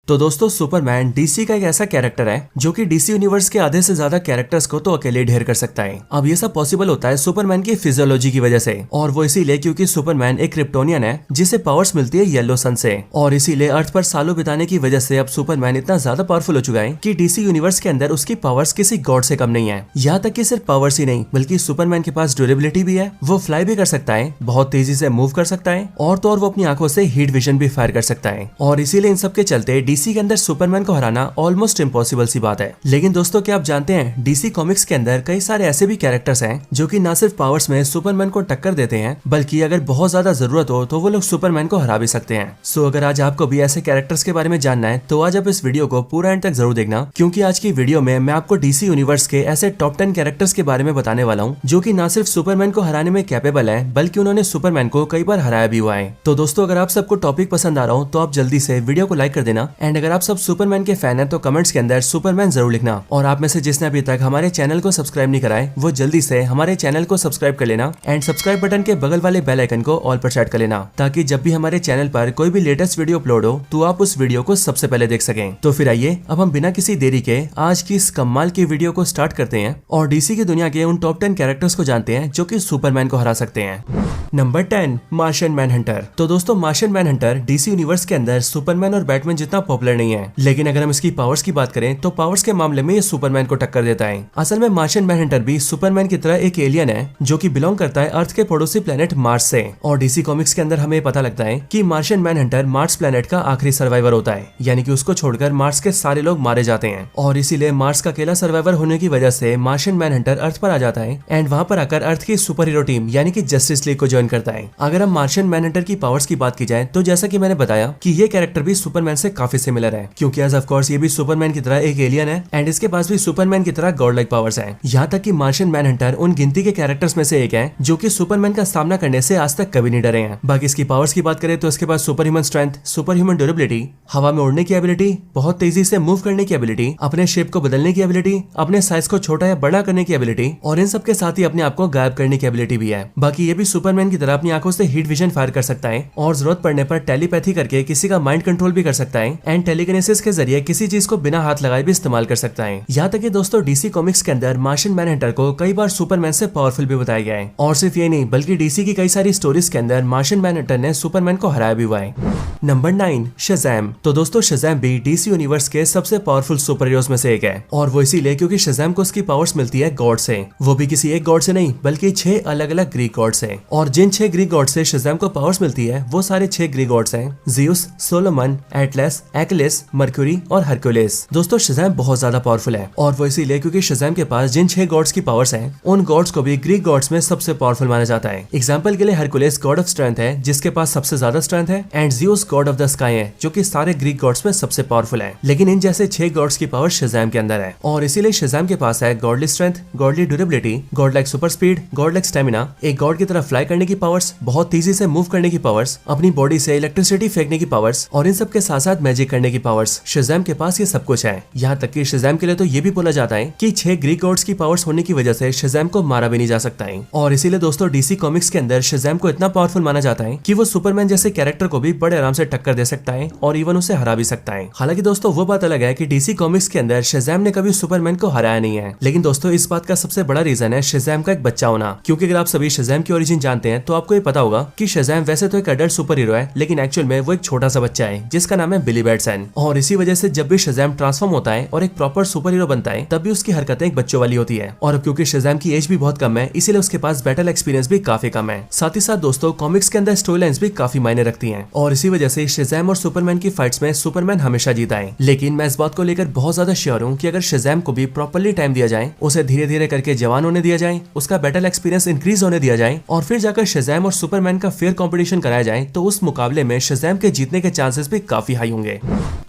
तो दोस्तों Superman DC का एक ऐसा कैरेक्टर है जो कि डीसी यूनिवर्स के आधे से ज्यादा कैरेक्टर्स को तो अकेले ढेर कर सकता है। अब ये सब पॉसिबल होता है सुपरमैन की फिजियोलॉजी की वजह से, और वो इसीलिए क्योंकि सुपरमैन एक क्रिप्टोनियन है जिसे पावर्स मिलती है येलो सन से, और इसीलिए अर्थ पर सालों बिताने की वजह से अब सुपरमैन इतना ज्यादा पावरफुल हो चुका है कि डीसी यूनिवर्स के अंदर उसकी पावर्स किसी गॉड से कम नहीं है। यहाँ तक कि सिर्फ पावर्स ही नहीं बल्कि सुपरमैन के पास ड्यूरेबिलिटी भी है, वो फ्लाई भी कर सकता है, बहुत तेजी से मूव कर सकता है, और तो और वो अपनी आंखों से हीट विजन भी फायर कर सकता है। और इसीलिए इन सब के चलते डीसी के अंदर सुपरमैन को हराना ऑलमोस्ट इम्पॉसिबल सी बात है। लेकिन दोस्तों क्या आप जानते हैं डीसी कॉमिक्स के अंदर कई सारे ऐसे भी कैरेक्टर्स हैं जो कि ना सिर्फ पावर्स में सुपरमैन को टक्कर देते हैं बल्कि अगर बहुत ज्यादा जरूरत हो तो वो लोग सुपरमैन को हरा भी सकते हैं। सो अगर आज आपको भी ऐसे कैरेक्टर्स के बारे में जानना है तो आज आप इस वीडियो को पूरा एंड तक जरूर देखना, क्योंकि आज की वीडियो में मैं आपको डीसी यूनिवर्स के ऐसे टॉप 10 कैरेक्टर्स के बारे में बताने वाला हूँ जो कि ना सिर्फ सुपरमैन को हराने में कैपेबल है बल्कि उन्होंने सुपरमैन को कई बार हराया भी हुआ है। तो दोस्तों अगर आप सबको टॉपिक पसंद आ रहा हो तो आप जल्दी से वीडियो को लाइक कर देना, एंड अगर आप सब सुपरमैन के फैन है तो कमेंट्स के अंदर सुपरमैन जरूर लिखना, और आप में से जिसने अभी तक हमारे चैनल को सब्सक्राइब नहीं कराए वो जल्दी से हमारे चैनल को सब्सक्राइब कर लेना, एंड सब्सक्राइब बटन के बगल वाले बेल आइकन को ऑल पर सेट कर लेना ताकि जब भी हमारे चैनल पर कोई भी लेटेस्ट वीडियो अपलोड हो तो आप उस वीडियो को सबसे पहले देख सकें। तो फिर आइए अब हम बिना किसी देरी के आज की इस कमाल की वीडियो को स्टार्ट करते हैं और डीसी की दुनिया के उन टॉप 10 कैरेक्टर्स को जानते हैं जो कि सुपरमैन को हरा सकते हैं। Number 10 Martian Manhunter. तो दोस्तों मार्शियन मैनहंटर डीसी यूनिवर्स के अंदर सुपरमैन और बैटमैन जितना पॉपुलर नहीं है, लेकिन अगर हम इसकी पावर्स की बात करें तो पावर्स के मामले में ये सुपरमैन को टक्कर देता है। असल में मार्शियन मैनहंटर भी सुपरमैन की तरह एक एलियन है जो कि बिलोंग करता है अर्थ के पड़ोसी प्लेनेट मार्स से, और डीसी कॉमिक्स के अंदर हमें पता लगता है कि मार्शियन मैनहंटर मार्स प्लेनेट का आखिरी सर्वाइवर होता है, यानी कि उसको छोड़कर मार्स के सारे लोग मारे जाते हैं, और इसीलिए मार्स का अकेला सर्वाइवर होने की वजह से मार्शियन मैनहंटर अर्थ पर आ जाता है एंड वहां पर आकर अर्थ की सुपर हीरो टीम यानी कि जस्टिस लीग को ज्वाइन करता है। अगर हम मार्शियन मैनहंटर की पावर्स की बात की जाए तो जैसा कि मैंने बताया कि ये कैरेक्टर भी सुपरमैन से काफी सिमिलर है, क्योंकि एज ऑफ कोर्स ये भी सुपरमैन की तरह एक एलियन है एंड इसके पास भी सुपरमैन की तरह गॉड लाइक पावर्स हैं। यहाँ तक कि मार्शियन मैनहंटर उन गिनती के कैरेक्टर्स में से एक है जो कि सुपरमैन का सामना करने से आज तक कभी नहीं डरे हैं। बाकी इसकी पावर्स की बात करें तो इसके पास super human strength, super human durability, हवा में उड़ने की एबिलिटी, बहुत तेजी से मूव करने की एबिलिटी, अपने शेप को बदलने की एबिलिटी, अपने साइज को छोटा या बड़ा करने की एबिलिटी, और इन सब के साथ ही अपने आप को गायब करने की एबिलिटी भी है। बाकी ये भी सुपरमैन की तरह अपनी आंखों से हीट विजन फायर कर सकता है और जरूरत पड़ने पर टेलीपैथी करके किसी का माइंड कंट्रोल भी कर सकता है एंड टेलीकिनेसिस के जरिए किसी चीज को बिना हाथ लगाए भी इस्तेमाल कर सकता है। यहाँ तक कि दोस्तों डीसी कॉमिक्स के अंदर मार्शियन मैनहंटर को कई बार सुपरमैन से पावरफुल भी बताया गया है, और सिर्फ ये नहीं बल्कि डीसी की कई सारी स्टोरीज के अंदर मार्शियन मैनहंटर ने सुपरमैन को हराया भी हुआ है। Number 9 Shazam. तो दोस्तों शज़ैम भी डीसी यूनिवर्स के सबसे पावरफुल सुपर हीरोज में से एक है, और वो इसीलिए क्योंकि शज़ैम को उसकी पावर्स मिलती है गॉड से, वो भी किसी एक गॉड से नहीं बल्कि 6 अलग अलग ग्रीक गॉड से, और जिन 6 ग्रीक गॉड से शज़ैम को पावर्स मिलती है वो सारे 6 ग्रीक गॉड्स हैं Zeus, Solomon, Atlas, Achilles, mercury और हरक्यूलिस। दोस्तों शज़ैम बहुत ज्यादा पावरफुल है, और वो इसीलिए क्योंकि शज़ैम के पास जिन 6 गॉड्स की पावर्स हैं उन गॉड्स को भी ग्रीक गॉड्स में सबसे पावरफुल माना जाता है। एग्जांपल के लिए हरक्यूलिस गॉड ऑफ स्ट्रेंथ है जिसके पास सबसे ज्यादा स्ट्रेंथ है, and Zeus god of the sky है जो कि सारे ग्रीक गॉड्स में सबसे पावरफुल है। लेकिन इन जैसे 6 गॉड्स की पावर शज़ैम के अंदर है, और इसीलिए शज़ैम के पास है godly strength, godly durability, God like super speed, God like stamina, एक गॉड की तरह फ्लाई करने की पावर्स, बहुत तेजी से मूव करने की पावर्स, अपनी बॉडी से इलेक्ट्रिसिटी फेंकने की पावर्स, और इन सब के साथ साथ मैजिक करने की पावर्स। शज़ैम के पास ये सब कुछ है। यहाँ तक कि शज़ैम के लिए तो ये भी बोला जाता है कि 6 ग्रीक गॉड्स की पावर्स होने की वजह से शज़ैम को मारा भी नहीं जा सकता है, और इसीलिए दोस्तों डीसी कॉमिक्स के अंदर शज़ैम को इतना पावरफुल माना जाता है कि वो सुपरमैन जैसे कैरेक्टर को भी बड़े आराम से टक्कर दे सकता है और इवन उसे हरा भी सकता है। हालांकि दोस्तों वो बात अलग है कि डीसी कॉमिक्स के अंदर शज़ैम ने कभी सुपरमैन को हराया नहीं है, लेकिन दोस्तों इस बात का सबसे बड़ा रीजन है शज़ैम का एक बच्चा होना, क्योंकि अगर आप सभी शज़ैम की ओरिजिन जानते हैं तो आपको ये पता होगा कि शज़ैम वैसे तो एक एडल्ट सुपर हीरो है लेकिन एक्चुअल में वो एक छोटा सा बच्चा है जिसका नाम है बिली बैटसन, और इसी वजह से जब भी शज़ैम ट्रांसफॉर्म होता है और एक प्रॉपर सुपर हीरो बनता है तब भी उसकी हरकतें एक बच्चों वाली होती है, और अब क्योंकि शज़ैम की एज भी बहुत कम है इसीलिए उसके पास बैटल एक्सपीरियंस भी काफी कम है। साथ ही साथ दोस्तों कॉमिक्स के अंदर स्टोरी लाइंस भी काफी मायने रखती हैं, और इसी वजह से शज़ैम और सुपरमैन की फाइट्स में सुपरमैन हमेशा जीता है। लेकिन मैं इस बात को लेकर बहुत ज्यादा श्योर हूँ कि अगर शज़ैम को भी प्रॉपर्ली टाइम दिया जाए, उसे धीरे धीरे करके जवान होने दिया जाए, उसका बैटल एक्सपीरियंस इंक्रीज होने दिया जाए, और फिर जाकर शज़ैम और सुपरमैन का फेयर कॉम्पिटिशन कराया जाए तो उस मुकाबले में शज़ैम के जीतने के चांसेस भी काफी हाई होंगे।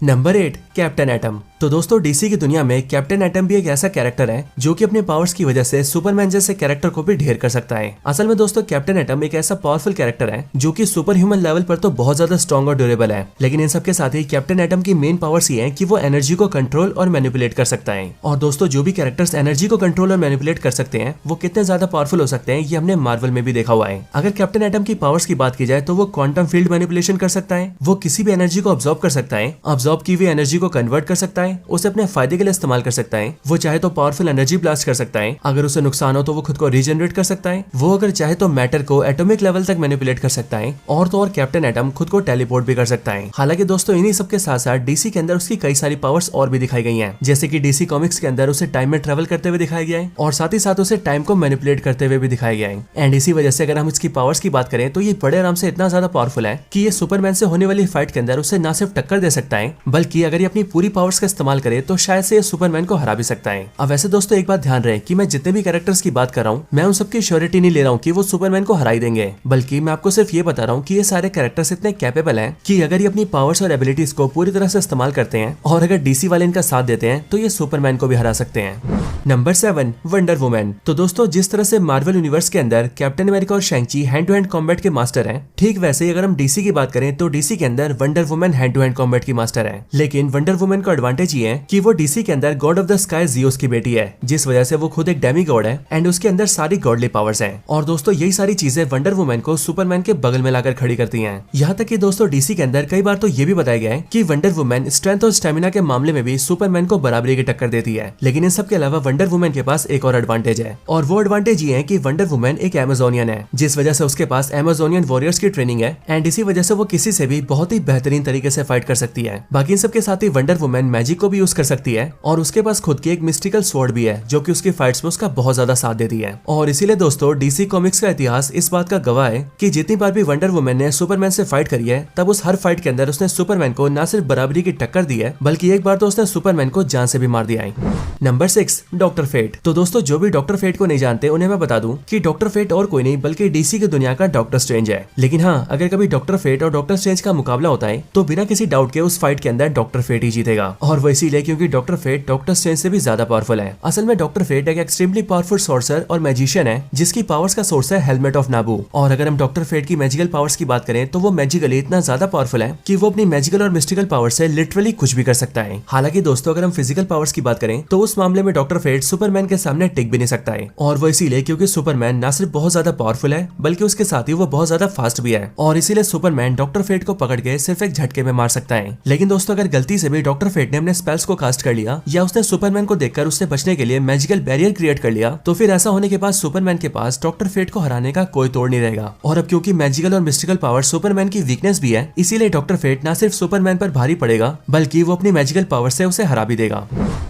Number 8 captain atom. तो दोस्तों डीसी की दुनिया में कैप्टन एटम भी एक ऐसा कैरेक्टर है जो कि अपने पावर्स की वजह से सुपरमैन जैसे कैरेक्टर को भी ढेर कर सकता है। असल में दोस्तों कैप्टन एटम एक ऐसा पावरफुल कैरेक्टर है जो कि सुपर ह्यूमन लेवल पर तो बहुत ज्यादा स्ट्रॉन्ग और ड्यूरेबल है, लेकिन इन सबके साथ ही कैप्टन एटम की मेन पावर्स ये है कि वो एनर्जी को कंट्रोल और मैनिपुलेट कर सकता है। और दोस्तों जो भी कैरेक्टर्स एनर्जी को कंट्रोल और मैनिपुलेट कर सकते हैं वो कितने ज्यादा पावरफुल हो सकते हैं ये हमने मार्वल में भी देखा हुआ है। अगर कैप्टन एटम की पावर्स की बात की जाए तो वो क्वांटम फील्ड मैनिपुलेशन कर सकता है, वो किसी भी एनर्जी को ऑब्जॉर्ब कर सकता है, ऑब्जॉर्ब की हुई एनर्जी को कन्वर्ट कर सकता है, उसे अपने फायदे के लिए इस्तेमाल कर सकता है, वो चाहे तो पावरफुल एनर्जी ब्लास्ट कर सकता है, अगर उसे नुकसान हो तो वो खुद को रीजनरेट कर सकता है, वो अगर चाहे तो मैटर को एटॉमिक लेवल तक मैनिपुलेट कर सकता है, और तो और कैप्टन एटम खुद को टेलीपोर्ट भी कर सकता है। हालांकि दोस्तों इन्हीं सब के साथ साथ डीसी के अंदर उसकी कई सारी पावर्स और भी दिखाई गई हैं, जैसे कि डीसी कॉमिक्स के अंदर उसे टाइम में ट्रेवल करते हुए दिखाया गया है और साथ ही साथ उसे टाइम को मैनिपुलेट करते हुए भी दिखाया गया है। एंड इसी वजह से अगर हम इसकी पावर्स की बात करें तो ये बड़े आराम से इतना ज्यादा पावरफुल है कि ये सुपरमैन से होने वाली फाइट के अंदर उसे ना सिर्फ टक्कर दे सकता है बल्कि अगर ये अपनी पूरी पावर्स का इस्तेमाल करे तो शायद से ये सुपरमैन को हरा भी सकता है। अब वैसे दोस्तों एक बात ध्यान रहे कि मैं जितने भी कैरेक्टर्स की बात कर रहा हूँ मैं उन सबकी श्योरिटी नहीं ले रहा हूँ कि वो सुपरमैन को हरा ही देंगे, बल्कि मैं आपको सिर्फ ये बता रहा हूँ कि ये सारे कैरेक्टर्स इतने कैपेबल हैं कि अगर ये अपनी पावर्स और एबिलिटीज को पूरी तरह से इस्तेमाल करते हैं और अगर डीसी वाले इनका साथ देते हैं तो ये सुपरमैन को भी हरा सकते हैं। Number 7 wonder woman. तो दोस्तों जिस तरह से मार्वल यूनिवर्स के अंदर कैप्टन अमेरिका और Shang Chi hand to hand combat के मास्टर हैं, ठीक वैसे ही अगर हम डीसी की बात करें तो डीसी के अंदर Wonder Woman hand to hand combat की मास्टर है। लेकिन वंडर वुमन का एडवांटेज ये है कि वो डीसी के अंदर God of the sky Zeus की बेटी है, जिस वजह से वो खुद एक डेमी गॉड है एंड उसके अंदर सारी गॉडली पावर्स हैं। और दोस्तों यही सारी चीजें वंडर वुमन को सुपरमैन के बगल में लाकर खड़ी करती हैं। यहाँ तक कि दोस्तों डीसी के अंदर कई बार तो ये भी बताया गया है कि वंडर वुमन स्ट्रेंथ और स्टेमिना के मामले में भी सुपरमैन को बराबरी की टक्कर देती है। लेकिन इन सब के अलावा वंडर वुमन के पास एक और एडवांटेज है, और वो एडवांटेज ये है कि वंडर वुमन एक अमेज़ोनियन है, जिस वजह से उसके पास अमेज़ोनियन वॉरियर्स की ट्रेनिंग है एंड इसी वजह से वो किसी से भी बहुत ही बेहतरीन तरीके से फाइट कर सकती है। बाकी इन सब के साथ ही वंडर वुमन मैजिक को भी यूज कर सकती है और उसके पास खुद की एक मिस्टिकल स्वॉर्ड भी है जो कि उसकी फाइट्स में उसका बहुत ज्यादा साथ देती है। और इसीलिए दोस्तों डीसी कॉमिक्स का इतिहास इस बात का गवाह है कि जितनी बार भी वंडर वुमन ने सुपरमैन से फाइट करी है तब उस हर फाइट के अंदर उसने सुपरमैन को न सिर्फ बराबरी की टक्कर दी है बल्कि एक बार तो उसने सुपरमैन को जान से भी मार दिया है। Number 6 Doctor Fate. तो दोस्तों जो भी डॉक्टर फेट को नहीं जानते उन्हें मैं बता दूं कि डॉक्टर फेट और कोई नहीं बल्कि डीसी की दुनिया का डॉक्टर स्ट्रेंज है। लेकिन हाँ, अगर कभी डॉक्टर फेट और डॉक्टर स्ट्रेंज का मुकाबला होता है तो बिना किसी डाउट के उस फाइट के अंदर डॉक्टर फेट ही जीतेगा, और वो इसीलिए क्योंकि डॉक्टर फेट डॉक्टर स्ट्रेंज से भी ज्यादा पावरफुल है। असल में डॉक्टर फेट एक एक्सट्रीमली पावरफुल सोर्सर और मैजिशियन है जिसकी पावर्स का सोर्स है हेलमेट ऑफ नाबू। और अगर हम डॉक्टर फेट की मैजिकल पावर्स की बात करें तो वो मैजिकली इतना ज्यादा पावरफुल है कि वो अपनी मैजिकल और मिस्टिकल पावर से लिटरली कुछ भी कर सकता है। हालांकि दोस्तों अगर हम फिजिकल पावर्स की बात करें तो उस मामले में डॉक्टर फेट सुपरमैन के सामने टिक भी नहीं सकता है, और वो इसीलिए क्योंकि सुपरमैन ना सिर्फ बहुत ज्यादा पावरफुल है बल्कि उसके साथ ही वो बहुत ज्यादा फास्ट भी है, और इसीलिए सुपरमैन डॉक्टर फेट को पकड़ के सिर्फ एक झटके में मार सकता है। लेकिन दोस्तों अगर गलती से भी डॉक्टर फेट ने अपने स्पेल्स को कास्ट कर लिया या उसने सुपरमैन को देखकर उससे बचने के लिए मैजिकल बैरियर क्रिएट कर लिया तो फिर ऐसा होने के बाद सुपरमैन के पास डॉक्टर फेट को हराने का कोई तोड़ नहीं रहेगा। और अब क्योंकि मैजिकल और मिस्टिकल पावर सुपरमैन की वीकनेस भी है इसीलिए डॉक्टर फेट ना सिर्फ सुपरमैन पर भारी पड़ेगा बल्कि वो अपनी मैजिकल पावर से उसे हरा भी देगा।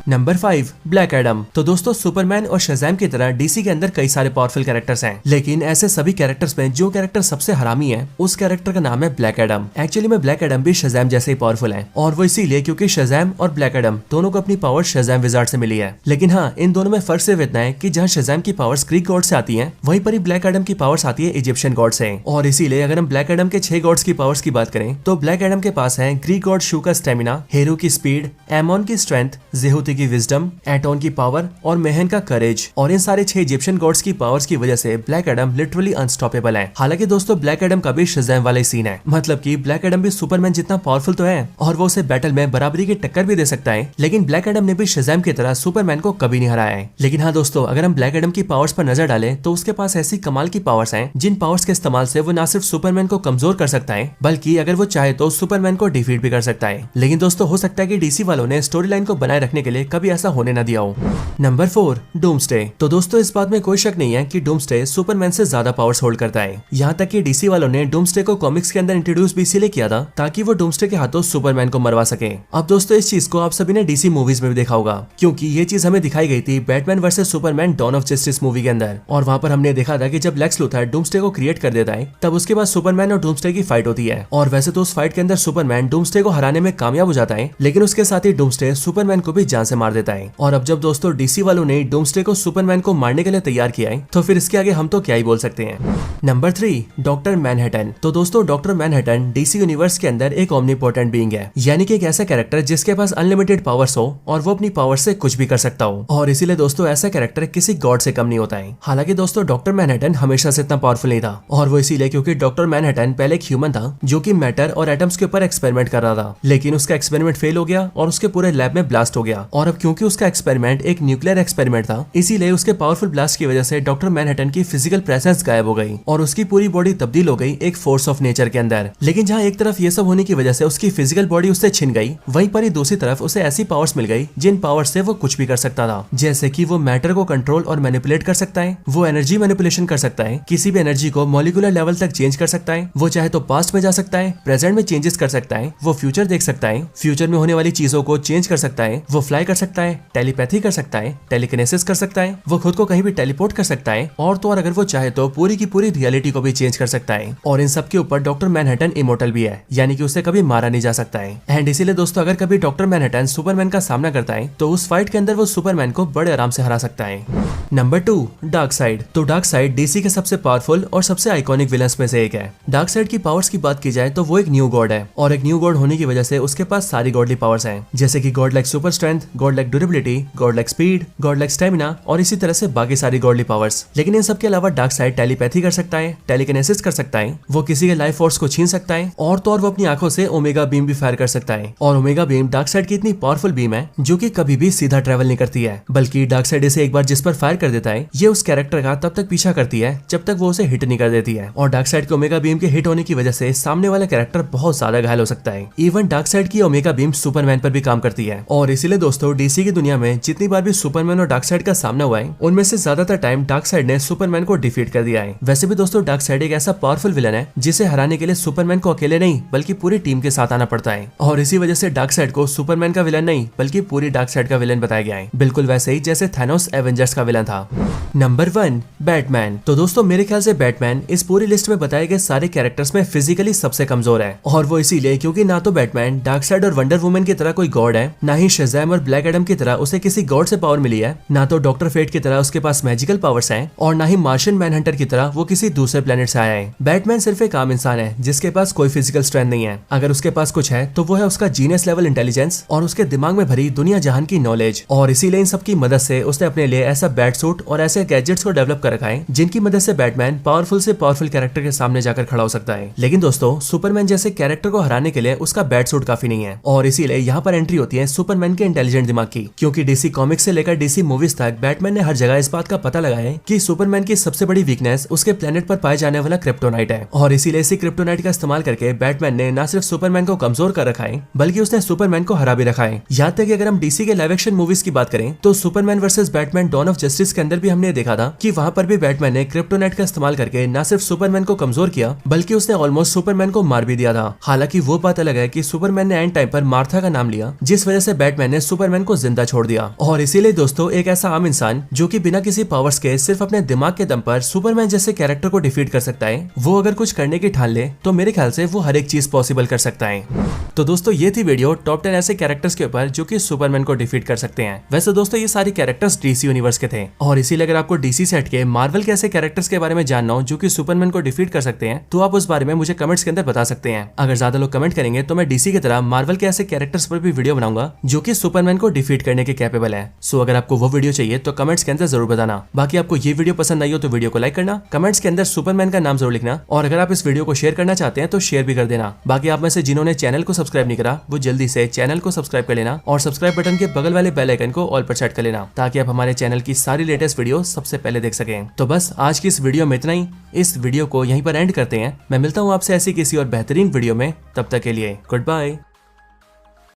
Number 5 black Adam. तो दोस्तों सुपरमैन और शज़ैम की तरह डीसी के अंदर कई सारे पावरफुल कैरेक्टर्स हैं, लेकिन ऐसे सभी कैरेक्टर्स में जो कैरेक्टर सबसे हरामी है उस कैरेक्टर का नाम है ब्लैक एडम। एक्चुअली में ब्लैक एडम भी शज़ैम जैसे ही पावरफुल है, और वो इसीलिए क्योंकि शज़ैम और ब्लैक एडम दोनों को अपनी पावर शज़ैम विज़ार्ड से मिली है। लेकिन हाँ, इन दोनों में फर्क सिर्फ इतना है कि जहाँ शज़ैम की पावर्स ग्रीक गॉड से आती है वहीं पर ही ब्लैक एडम की पावर्स आती है इजिप्शियन गॉड से। और इसीलिए अगर हम ब्लैक एडम के 6 गॉड्स की पावर्स की बात करें तो ब्लैक एडम के पास है ग्रीक गॉड शू का स्टेमिना, हेरू की स्पीड, एमोन की स्ट्रेंथ, जेहुती की विजडम, एटोन की पावर और मेहन का करेज। और इन सारे 6 इजिप्शियन गॉड्स की पावर्स की वजह से ब्लैक एडम लिटरली अनस्टॉपेबल है। हालांकि दोस्तों ब्लैक एडम का भी शज़ैम वाला ही सीन है, मतलब कि ब्लैक एडम भी सुपरमैन जितना पावरफुल तो है और वो उसे बैटल में बराबरी की टक्कर भी दे सकता है, लेकिन ब्लैक एडम ने भी शज़ैम की तरह सुपरमैन को कभी नहीं हराया है। लेकिन हाँ दोस्तों, अगर हम ब्लैक एडम की पावर्स पर नजर डालें तो उसके पास ऐसी कमाल की पावर्स हैं जिन पावर्स के इस्तेमाल से वो न सिर्फ सुपरमैन को कमजोर कर सकता है बल्कि अगर वो चाहे तो सुपरमैन को डिफीट भी कर सकता है। लेकिन दोस्तों हो सकता है कि डीसी वालों ने स्टोरी लाइन को बनाए रखने के लिए कभी ऐसा होने न दिया हो। Number 4 doomsday. तो दोस्तों इस बात में कोई शक नहीं है कि डूम्सडे सुपरमैन से ज्यादा पावर्स होल्ड करता है। यहाँ तक कि डीसी वालों ने डूम्सडे को कॉमिक्स के अंदर इंट्रोड्यूस भी इसीलिए किया था ताकि वो डूम्सडे के हाथों सुपरमैन को मरवा सके। अब दोस्तों इस चीज को आप सभी ने डीसी मूवीज में भी देखा होगा, क्योंकि ये चीज हमें दिखाई गई थी Batman versus Superman Dawn of Justice movie के अंदर। और वहाँ पर हमने देखा था कि जब लेक्स लूथर डूम्सडे को क्रिएट कर देता है तब उसके बाद सुपरमैन और डूम्सडे की फाइट होती है। और वैसे तो उस फाइट के अंदर सुपरमैन डूम्सडे को हराने में कामयाब हो जाता है, लेकिन उसके साथ ही डूम्सडे सुपरमैन को भी जान से मार देता है। और अब जब दोस्तों डीसी वालों ने डूम्सडे को सुपरमैन को मारने के लिए तैयार किया है तो फिर इसके आगे हम तो क्या ही बोल सकते हैं। Number 3, doctor Manhattan. तो दोस्तों डॉक्टर मैनहट्टन डीसी यूनिवर्स के अंदर एक ओमनीपोटेंट बीइंग है, यानी कि एक ऐसा कैरेक्टर जिसके पास अनलिमिटेड पावर्स हो और वो अपनी पावर से कुछ भी कर सकता हो। और इसीलिए दोस्तों ऐसा कैरेक्टर किसी गॉड से कम नहीं होता है। हालांकि दोस्तों डॉक्टर मैनहट्टन हमेशा से इतना पावरफुल नहीं था, और वो इसीलिए क्योंकि डॉक्टर मैनहट्टन पहले एक ह्यूमन था जो कि मैटर और एटम्स के ऊपर एक्सपेरिमेंट कर रहा था, लेकिन उसका एक्सपेरिमेंट फेल हो गया और उसके पूरे लैब में ब्लास्ट हो गया। और अब क्योंकि उसका एक्सपेरिमेंट एक न्यूक्लियर एक्सपेरिमेंट था, इसीलिए उसके पावरफुल ब्लास्ट की वजह से डॉक्टर मैनहट्टन की फिजिकल प्रेजेंस गायब हो गई और उसकी पूरी बॉडी तब्दील हो गई एक फोर्स ऑफ नेचर के अंदर। लेकिन जहाँ एक तरफ ये सब होने की वजह से उसकी फिजिकल बॉडी उससे छिन गई, वहीं पर ही दूसरी तरफ उसे ऐसी पावर्स मिल गई जिन पावर से वो कुछ भी कर सकता था। जैसे कि वो मैटर को कंट्रोल और मैनिपुलेट कर सकता है, वो एनर्जी मैनिपुलेशन कर सकता है, किसी भी एनर्जी को मॉलिक्यूलर लेवल तक चेंज कर सकता है, वो चाहे तो पास्ट में जा सकता है, प्रेजेंट में चेंजेस कर सकता है, वो फ्यूचर देख सकता है, फ्यूचर में होने वाली चीजों को चेंज कर सकता है, वो फ्लाई कर सकता है, टेलीपैथी कर सकता है, टेलीकिनेसिस कर सकता है, वो खुद को कहीं भी टेलीपोर्ट कर सकता है, और तो और अगर वो चाहे तो पूरी की पूरी रियलिटी को भी चेंज कर सकता है। और इन सब के ऊपर डॉक्टर मैनहट्टन इमोर्टल भी है, यानी कि उसे कभी मारा नहीं जा सकता है। एंड इसीलिए दोस्तों अगर कभी डॉक्टर मैनहट्टन सुपरमैन का सामना करता है तो उस फाइट के अंदर वो सुपरमैन को बड़े आराम से हरा सकता है। Number 2, dark side. तो डार्कसाइड डीसी के सबसे पावरफुल और सबसे आइकॉनिक विलन्स में से एक है। डार्कसाइड की पावर्स की बात की जाए तो वो एक न्यू गॉड है, और एक न्यू गॉड होने की वजह से उसके पास सारी गॉडली पावर्स हैं, जैसे कि God like super strength, God like durability, God like speed, God like stamina, और इसी तरह से बाकी सारी गॉडली पावर्स। लेकिन इन सब के अलावा डार्कसाइड टेलीपैथी कर सकता है, टेलीकिनेसिस कर सकता है, वो किसी के लाइफ फोर्स को छीन सकता है, और तो और वो अपनी आंखों से ओमेगा बीम भी फायर कर सकता है। और ओमेगा बीम डार्कसाइड की इतनी पावरफुल बीम है जो कि कभी भी सीधा ट्रेवल नहीं करती है, बल्कि डार्कसाइड इसे एक बार जिस पर फायर कर देता है ये उस कैरेक्टर का तब तक पीछा करती है जब तक वो उसे हिट नहीं कर देती है। और डार्कसाइड के ओमेगा बीम के हिट होने की वजह से सामने वाला कैरेक्टर बहुत ज्यादा घायल हो सकता है। इवन डार्कसाइड की ओमेगा बीम सुपरमैन पर भी काम करती है। और इसीलिए दोस्तों डीसी की दुनिया में जितनी बार भी सुपरमैन और डार्कसाइड का सामना हुआ है उनमें से ज्यादातर टाइम डार्कसाइड ने सुपरमैन को डिफीट कर दिया है। वैसे भी दोस्तों डार्कसाइड एक ऐसा पावरफुल विलन है जिसे हराने के लिए सुपरमैन को अकेले नहीं बल्कि पूरी टीम के साथ आना पड़ता है, और इसी वजह से डार्कसाइड को सुपरमैन का विलन नहीं बल्कि पूरी डार्कसाइड का विलन बताया गया है, बिल्कुल वैसे ही जैसे थैनोस एवेंजर्स का विलन था। Number 1, Batman. तो दोस्तों मेरे ख्याल से बैटमैन इस पूरी लिस्ट में बताए गए सारे कैरेक्टर्स में फिजिकली सबसे कमजोर है, और वो इसीलिए क्योंकि ना तो बैटमैन डार्कसाइड और वंडर वुमन की तरह कोई गॉड है, ना ही शज़ैम और ब्लैक एडम की तरह उसे किसी गॉड से पावर मिली है, ना तो डॉक्टर फेट की तरह उसके पास मैजिकल पावर्स हैं, और ना ही मार्शियन मैनहंटर की तरह वो किसी दूसरे प्लेनेट से आया है। बैटमैन सिर्फ एक आम इंसान है जिसके पास कोई फिजिकल स्ट्रेंथ नहीं है। अगर उसके पास कुछ है तो वो है उसका जीनियस लेवल इंटेलिजेंस और उसके दिमाग में भरी दुनिया जहान की नॉलेज, और इसीलिए इन सब की मदद से उसने अपने लिए ऐसा बैट सूट और ऐसे गैजेट्स को डेवलप कर रखा है जिनकी मदद से बैटमैन पावरफुल से पावरफुल कैरेक्टर के सामने जाकर खड़ा हो सकता है। लेकिन दोस्तों सुपरमैन जैसे कैरेक्टर को हराने के लिए उसका बैट सूट काफी नहीं है, और इसीलिए यहाँ पर एंट्री होती है सुपरमैन के इंटेलिजेंट दिमाग की, क्योंकि डीसी कॉमिक्स से लेकर डीसी मूवीज तक बैटमैन ने हर जगह इस बात का पता लगाया है कि सुपरमैन की सबसे बड़ी वीकनेस उसके प्लेनेट पर पाए जाने वाला क्रिप्टोनाइट है, और इसीलिए इसी क्रिप्टोनाइट का इस्तेमाल करके बैटमैन ने न सिर्फ सुपरमैन को कमजोर कर रखा है बल्कि उसने सुपरमैन को हरा भी रखा है। यहाँ तक कि अगर हम डीसी के लाइव एक्शन मूवीज की बात करें तो Superman versus Batman Dawn of Justice के अंदर भी हमने देखा था कि वहाँ पर भी बैटमैन ने क्रिप्टोनाइट का इस्तेमाल करके न सिर्फ सुपरमैन को कमजोर किया बल्कि उसने ऑलमोस्ट सुपरमैन को मार भी दिया था। हालांकि वो बात अलग है कि सुपरमैन ने एंड टाइम पर मार्था का नाम लिया जिस वजह से बैटमैन ने सुपरमैन को जिंदा छोड़ दिया। और इसीलिए दोस्तों एक ऐसा आम इंसान जो कि बिना किसी पावर्स के सिर्फ अपने दिमाग के दम पर सुपरमैन जैसे कैरेक्टर को डिफीट कर सकता है, वो अगर कुछ करने की ठान ले तो मेरे ख्याल से वो हर एक चीज पॉसिबल कर सकता है। तो दोस्तों ये थी वीडियो टॉप 10 ऐसे कैरेक्टर्स के ऊपर जो कि सुपरमैन को डिफीट कर सकते हैं। वैसे दोस्तों ये सारे कैरेक्टर्स डीसी यूनिवर्स के थे, और इसीलिए अगर आपको डीसी से हटके मार्वल के ऐसे कैरेक्टर्स के बारे में जानना हो जो कि सुपरमैन को डिफीट कर सकते हैं तो आप उस बारे में मुझे कमेंट्स के अंदर बता सकते हैं। अगर ज्यादा लोग कमेंट करेंगे तो मैं डीसी की तरह मार्वल के ऐसे कैरेक्टर्स पर भी वीडियो बनाऊंगा जो कि सुपरमैन को डिफीट करने के कैपेबल है। सो अगर आपको वो वीडियो चाहिए तो कमेंट्स के अंदर जरूर बताना। बाकी आपको ये वीडियो पसंद आई हो तो वीडियो को लाइक करना, कमेंट्स के अंदर सुपरमैन का नाम जरूर लिखना, और अगर आप इस वीडियो को शेयर करना चाहते हैं तो शेयर भी कर देना। बाकी आप में से जिन्होंने चैनल को सब्सक्राइब नहीं करा वो जल्दी से चैनल को सब्सक्राइब कर लेना, और सब्सक्राइब बटन के बगल वाले बेल आइकन को ऑल पर सेट कर लेना ताकि आप हमारे चैनल की सारी लेटेस्ट वीडियो सबसे पहले देख सकें। तो बस आज की इस वीडियो में इतना ही। इस वीडियो को यहीं पर एंड करते हैं। मैं मिलता हूँ आपसे ऐसी किसी और बेहतरीन वीडियो में, तब तक के लिए गुड बाय।